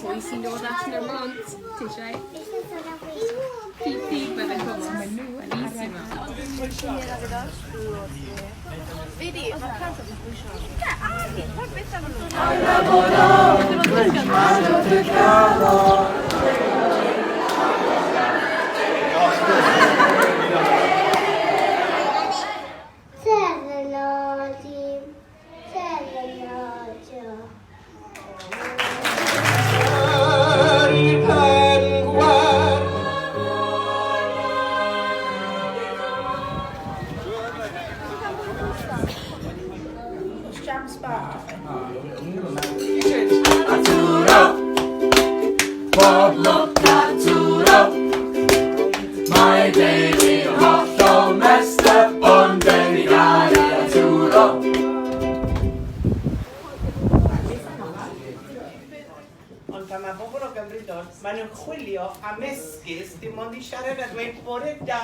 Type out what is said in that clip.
Pwy sy'n dod allan o'r mont? Ti eisiau? Pip bydd yn gwybod maen nhw yn easy ma. Vedi, ma casa di bwysio. Bob Naturo, my daily hollol messed up on Benigari Naturo. Ond pan mae bobl o Gymru dod, maen nhw'n chwilio am esgus dim ond i siarad a dweud bore da.